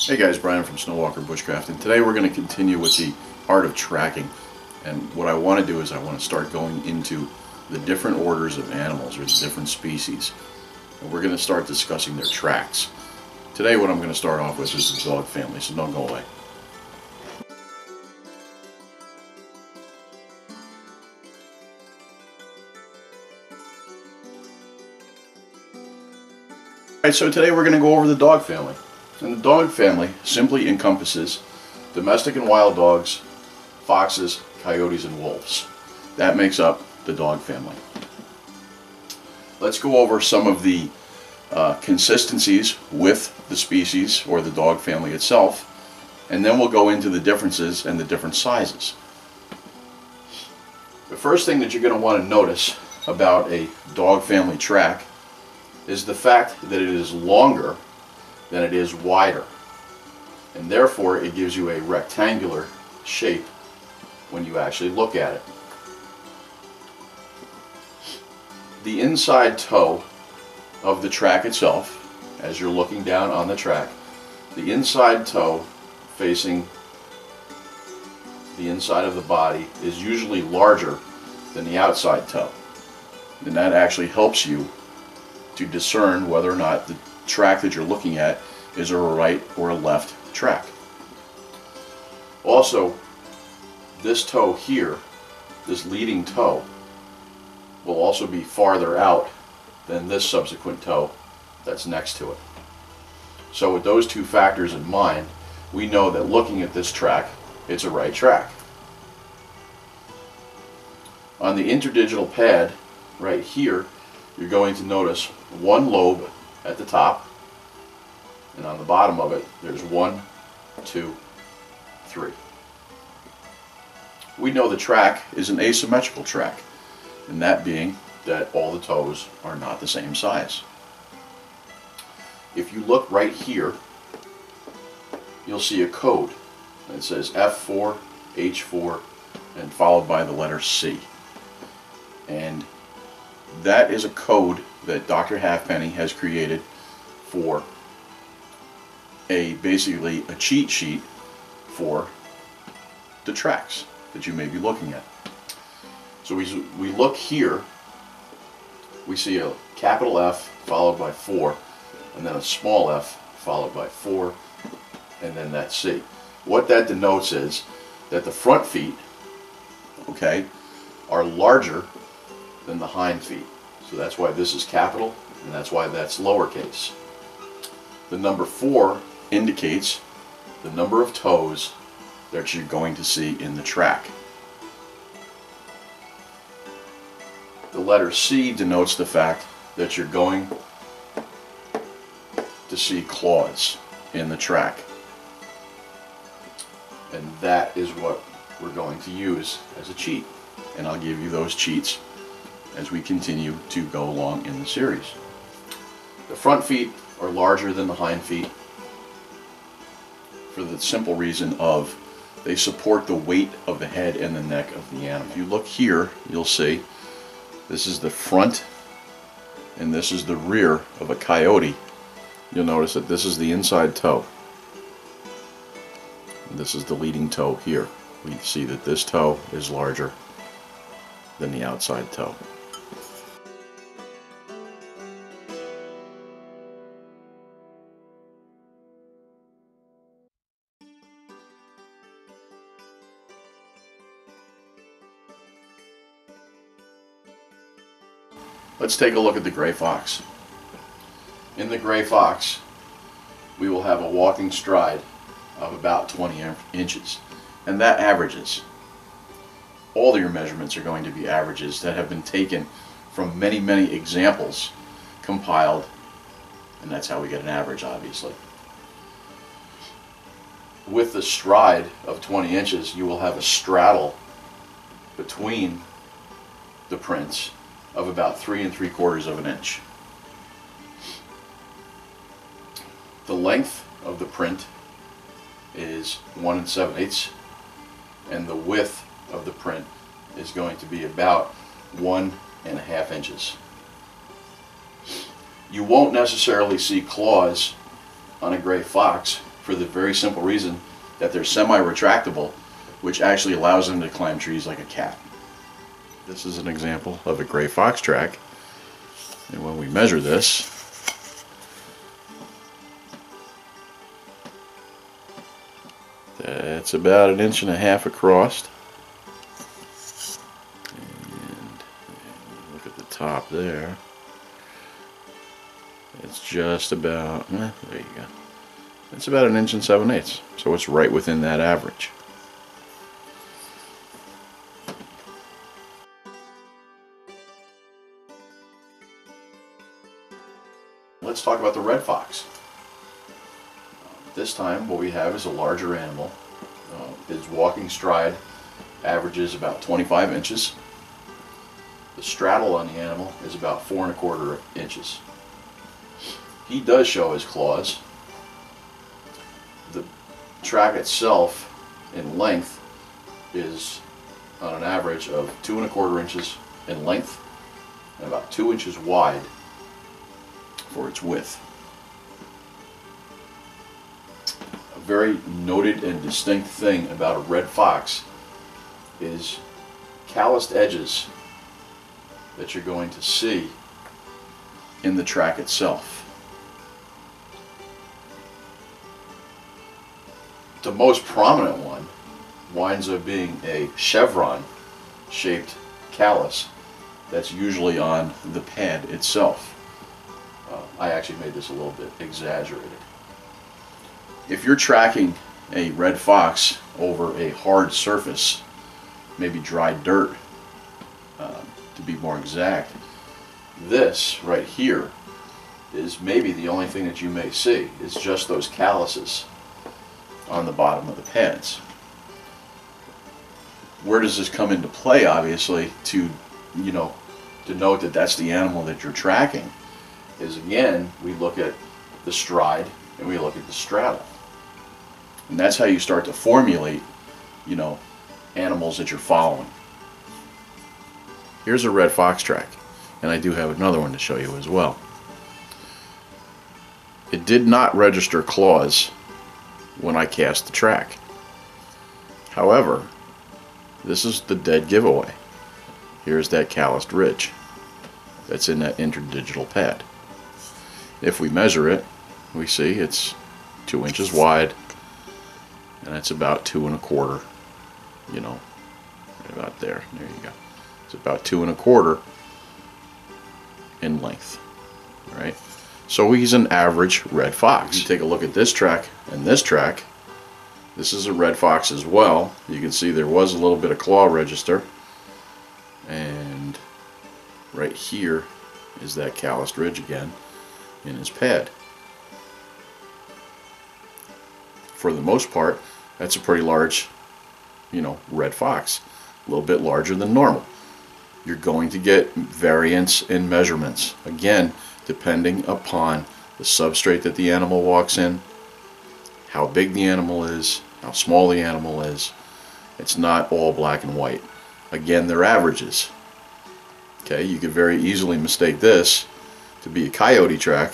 Hey guys, Brian from Snowwalker Bushcraft, and today we're going to continue with the art of tracking. And what I want to do is I want to start going into the different orders of animals, or the different species. And we're going to start discussing their tracks. Today what I'm going to start off with is the dog family, so don't go away. Alright, so today we're going to go over the dog family. And the dog family simply encompasses domestic and wild dogs, foxes, coyotes, and wolves. That makes up the dog family. Let's go over some of the consistencies with the species or the dog family itself, and then we'll go into the differences and the different sizes. The first thing that you're going to want to notice about a dog family track is the fact that it is longer than it is wider, and therefore it gives you a rectangular shape when you actually look at it. The inside toe of the track itself, as you're looking down on the track, the inside toe facing the inside of the body is usually larger than the outside toe, and that actually helps you to discern whether or not the track that you're looking at is a right or a left track. Also, this toe here, this leading toe, will also be farther out than this subsequent toe that's next to it. So with those two factors in mind, we know that looking at this track, it's a right track. On the interdigital pad right here, you're going to notice one lobe at the top, and on the bottom of it there's 1, 2, 3. We know the track is an asymmetrical track, and that being that all the toes are not the same size. If you look right here, you'll see a code that says F4, H4, and followed by the letter C. And that is a code that Dr. Halfpenny has created for basically a cheat sheet for the tracks that you may be looking at. So we look here, we see a capital F followed by 4, and then a small f followed by 4, and then that C. What that denotes is that the front feet, okay, are larger than the hind feet. So that's why this is capital, and that's why that's lowercase. The number 4 indicates the number of toes that you're going to see in the track. The letter C denotes the fact that you're going to see claws in the track. And that is what we're going to use as a cheat. And I'll give you those cheats as we continue to go along in the series. The front feet are larger than the hind feet for the simple reason of they support the weight of the head and the neck of the animal. If you look here, you'll see this is the front and this is the rear of a coyote. You'll notice that this is the inside toe. And this is the leading toe here. We see that this toe is larger than the outside toe. Let's take a look at the gray fox. In the gray fox, we will have a walking stride of about 20 inches, and that averages. All of your measurements are going to be averages that have been taken from many, many examples compiled, and that's how we get an average, obviously. With the stride of 20 inches, you will have a straddle between the prints of about 3 3/4 of an inch. The length of the print is 1 7/8, and the width of the print is going to be about 1.5 inches. You won't necessarily see claws on a gray fox for the very simple reason that they're semi-retractable, which actually allows them to climb trees like a cat. This is an example of a gray fox track, and when we measure this, that's about 1.5 inches across. And look at the top there. It's just about, there you go. It's about 1 7/8 inches, so it's right within that average. Let's talk about the red fox. This time what we have is a larger animal. His walking stride averages about 25 inches. The straddle on the animal is about 4 1/4 inches. He does show his claws. The track itself in length is on an average of 2 1/4 inches in length and about 2 inches wide for its width. A very noted and distinct thing about a red fox is calloused edges that you're going to see in the track itself. The most prominent one winds up being a chevron shaped callus that's usually on the pad itself. I actually made this a little bit exaggerated. If you're tracking a red fox over a hard surface, maybe dry dirt to be more exact, this right here is maybe the only thing that you may see. It's just those calluses on the bottom of the pads. Where does this come into play? Obviously, to denote that that's the animal that you're tracking, is again, we look at the stride and we look at the straddle. And that's how you start to formulate, animals that you're following. Here's a red fox track, and I do have another one to show you as well. It did not register claws when I cast the track. However, this is the dead giveaway. Here's that calloused ridge that's in that interdigital pad. If we measure it, we see it's 2 inches wide, and it's about 2 1/4, right about there. There you go. It's about 2 1/4 in length, right? So he's an average red fox. If you take a look at this track and this track, this is a red fox as well. You can see there was a little bit of claw register, and right here is that calloused ridge again in his pad. For the most part, that's a pretty large, red fox. A little bit larger than normal. You're going to get variance in measurements, again, depending upon the substrate that the animal walks in, how big the animal is, how small the animal is. It's not all black and white. Again, they're averages. Okay, you could very easily mistake this to be a coyote track,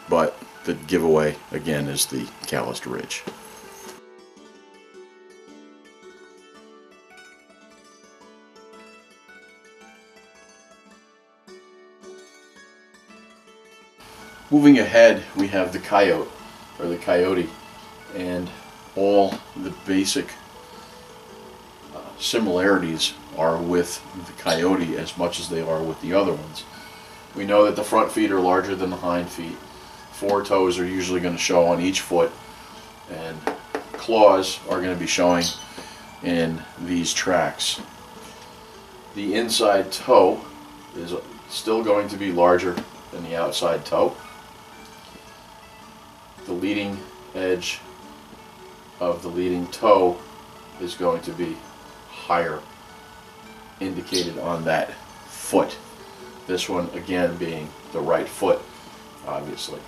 but the giveaway again is the calloused ridge. Moving ahead, we have the coyote, or the coyote, and all the basic similarities are with the coyote as much as they are with the other ones. We know that the front feet are larger than the hind feet. 4 toes are usually going to show on each foot, and claws are going to be showing in these tracks. The inside toe is still going to be larger than the outside toe. The leading edge of the leading toe is going to be higher, indicated on that foot. This one again being the right foot, obviously.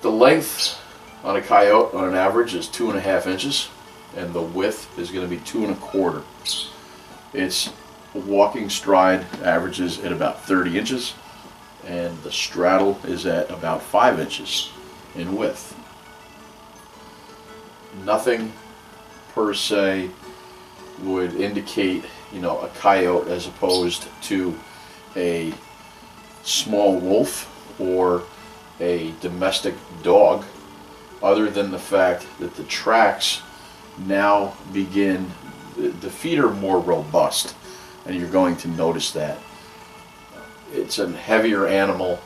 The length on a coyote on an average is 2 1/2 inches, and the width is going to be 2 1/4. Its walking stride averages at about 30 inches, and the straddle is at about 5 inches in width. Nothing per se would indicate, you know, a coyote as opposed to a small wolf or a domestic dog, other than the fact that the tracks now begin, the feet are more robust, and you're going to notice that. It's a heavier animal,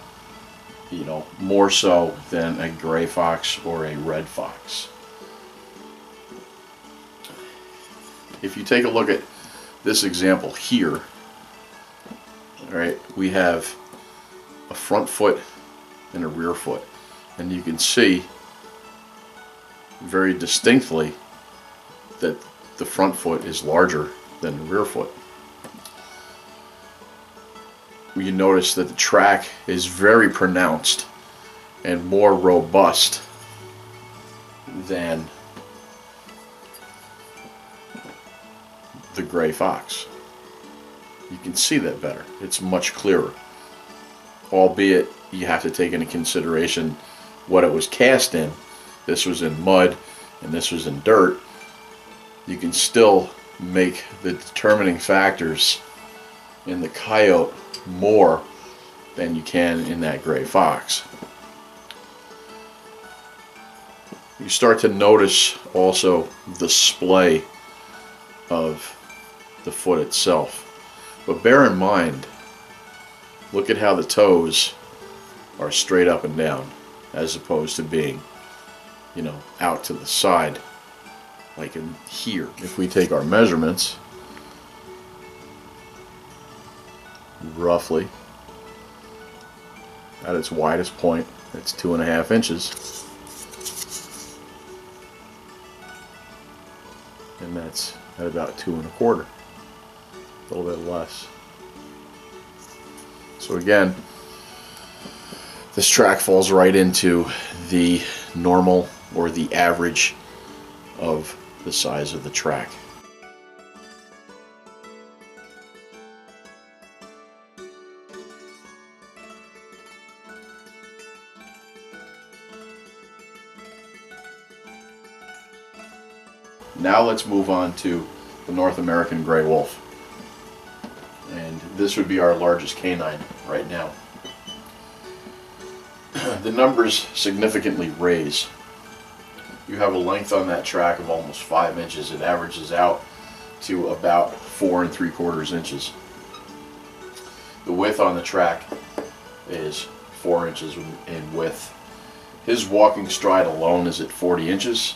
you know, more so than a gray fox or a red fox. If you take a look at this example here, all right, we have a front foot and a rear foot, and you can see very distinctly that the front foot is larger than the rear foot. You notice that the track is very pronounced and more robust than the gray fox. You can see that better. It's much clearer. Albeit you have to take into consideration what it was cast in. This was in mud and this was in dirt. You can still make the determining factors in the coyote more than you can in that gray fox. You start to notice also the splay of the foot itself. But bear in mind, look at how the toes are straight up and down as opposed to being, you know, out to the side like in here. If we take our measurements, roughly at its widest point, it's 2.5 inches, and that's at about 2.25, a little bit less. So again, this track falls right into the normal or the average of the size of the track. Now let's move on to the North American gray wolf. And this would be our largest canine right now. The numbers significantly raise. You have a length on that track of almost 5 inches. It averages out to about 4 3/4 inches. The width on the track is 4 inches in width. His walking stride alone is at 40 inches.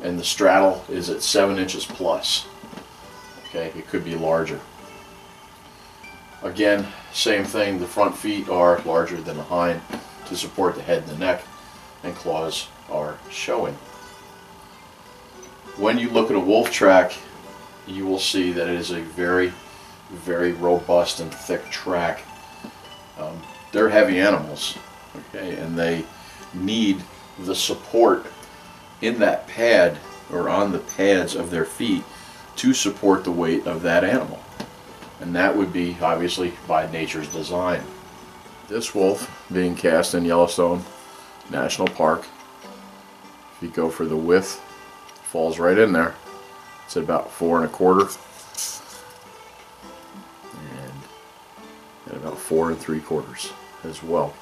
And the straddle is at 7 inches plus. Okay, it could be larger. Again, same thing, the front feet are larger than the hind to support the head and the neck, and claws are showing. When you look at a wolf track, you will see that it is a very, very robust and thick track. They're heavy animals, okay, and they need the support in that pad or on the pads of their feet to support the weight of that animal. And that would be obviously by nature's design. This wolf being cast in Yellowstone National Park, if you go for the width, falls right in there. It's at about 4 1/4 and at about 4 3/4 as well.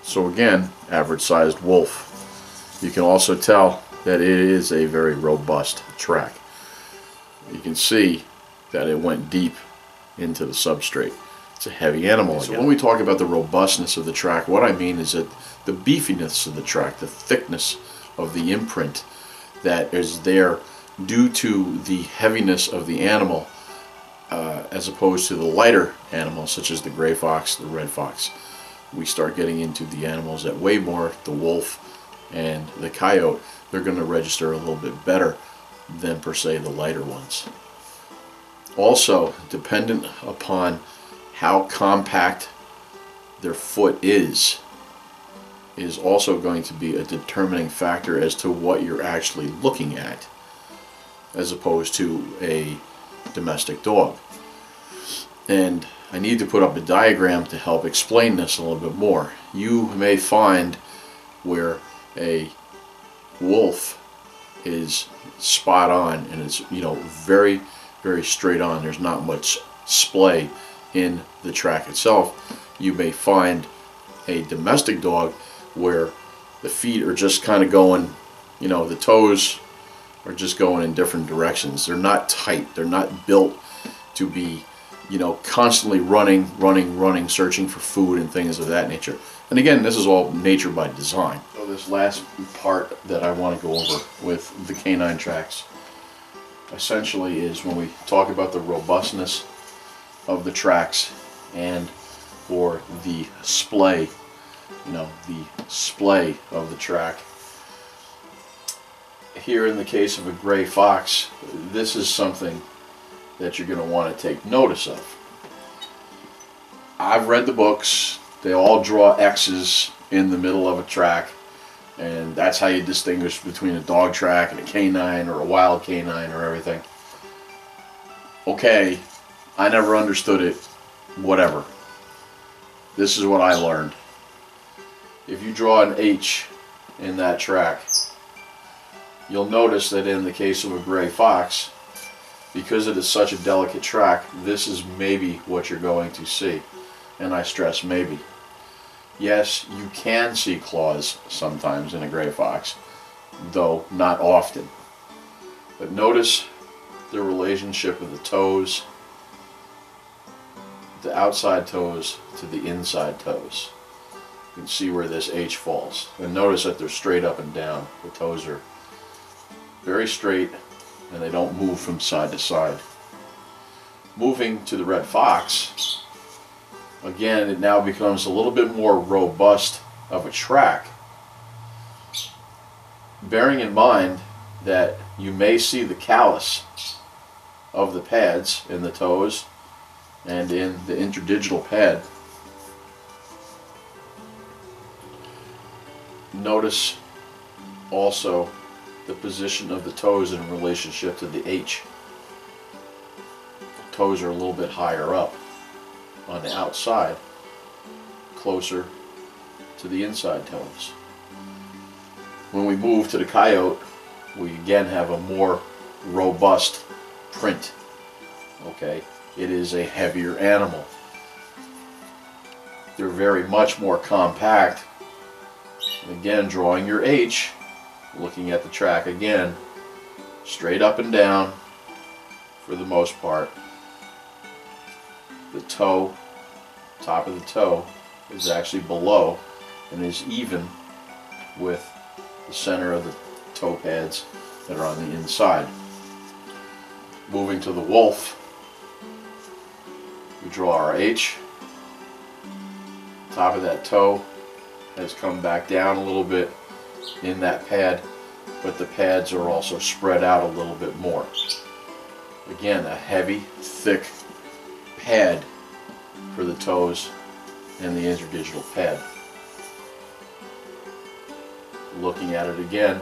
So again, average sized wolf. You can also tell that it is a very robust track. You can see that it went deep into the substrate. It's a heavy animal. So when we talk about the robustness of the track, what I mean is that the beefiness of the track, the thickness of the imprint that is there due to the heaviness of the animal as opposed to the lighter animals such as the gray fox, the red fox. We start getting into the animals that weigh more, the wolf and the coyote. They're going to register a little bit better than per se the lighter ones. Also, dependent upon how compact their foot is also going to be a determining factor as to what you're actually looking at, as opposed to a domestic dog. And I need to put up a diagram to help explain this a little bit more. You may find where a wolf is spot on, and it's, you know, very, very straight on. There's not much splay in the track itself. You may find a domestic dog where the feet are just kind of going, you know, the toes are just going in different directions. They're not tight. They're not built to be, you know, constantly running, searching for food and things of that nature. And again, this is all nature by design. So this last part that I want to go over with the canine tracks essentially is when we talk about the robustness of the tracks and or the splay, you know, the splay of the track. Here in the case of a gray fox, this is something that you're going to want to take notice of. I've read the books. They all draw X's in the middle of a track, and that's how you distinguish between a dog track and a canine or a wild canine or everything. Okay, I never understood it. Whatever. This is what I learned. If you draw an H in that track, you'll notice that in the case of a gray fox, because it is such a delicate track, this is maybe what you're going to see. And I stress maybe. Yes, you can see claws sometimes in a gray fox, though not often. But notice the relationship of the toes, the outside toes to the inside toes. You can see where this H falls. And notice that they're straight up and down. The toes are very straight and they don't move from side to side. Moving to the red fox, again, it now becomes a little bit more robust of a track. Bearing in mind that you may see the callus of the pads in the toes and in the interdigital pad. Notice also the position of the toes in relationship to the H. The toes are a little bit higher up on the outside, closer to the inside toes. When we move to the coyote, we again have a more robust print. Okay, it is a heavier animal. They're very much more compact. Again, drawing your H, looking at the track again, straight up and down for the most part. The toe, top of the toe, is actually below and is even with the center of the toe pads that are on the inside. Moving to the wolf, we draw our H. Top of that toe has come back down a little bit in that pad, but the pads are also spread out a little bit more. Again, a heavy, thick pad for the toes and the interdigital pad. Looking at it again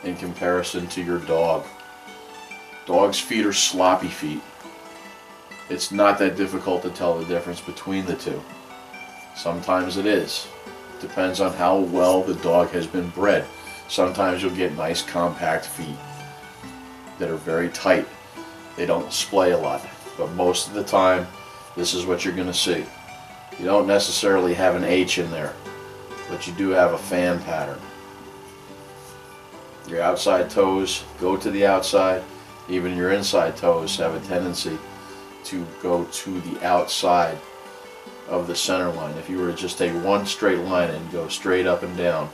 in comparison to your dog. Dog's feet are sloppy feet. It's not that difficult to tell the difference between the two. Sometimes it is. Depends on how well the dog has been bred. Sometimes you'll get nice compact feet that are very tight. They don't splay a lot, but most of the time this is what you're going to see. You don't necessarily have an H in there, but you do have a fan pattern. Your outside toes go to the outside. Even your inside toes have a tendency to go to the outside of the center line. If you were to just take one straight line and go straight up and down,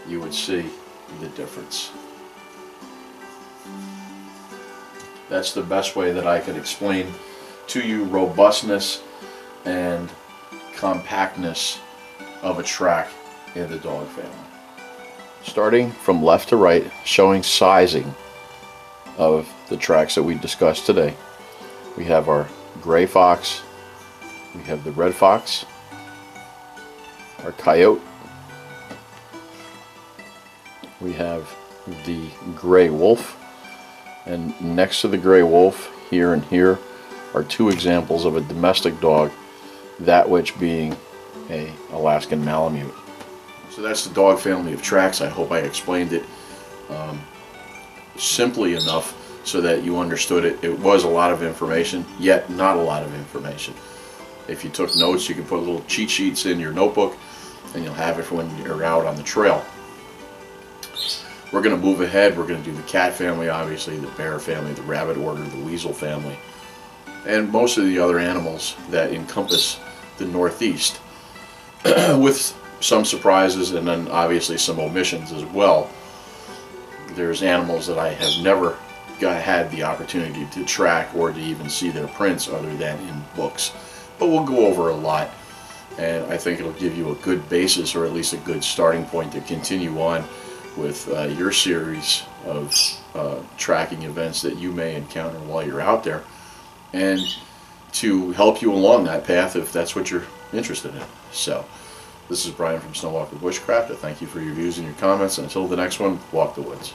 you would see the difference. That's the best way that I could explain to you robustness and compactness of a track in the dog family. Starting from left to right, showing sizing of the tracks that we discussed today. We have our gray fox, we have the red fox, our coyote, we have the gray wolf, and next to the gray wolf, here and here, are two examples of a domestic dog, that which being a Alaskan Malamute. So that's the dog family of tracks. I hope I explained it simply enough so that you understood it. It was a lot of information, yet not a lot of information. If you took notes, you can put little cheat sheets in your notebook and you'll have it for when you're out on the trail. We're going to move ahead. We're going to do the cat family, obviously, the bear family, the rabbit order, the weasel family, and most of the other animals that encompass the Northeast, with some surprises and then obviously some omissions as well. There's animals that I have never had the opportunity to track or to even see their prints other than in books. But we'll go over a lot, and I think it'll give you a good basis, or at least a good starting point to continue on with your series of tracking events that you may encounter while you're out there, and to help you along that path if that's what you're interested in. So, this is Brian from Snowwalker Bushcraft. I thank you for your views and your comments. Until the next one, walk the woods.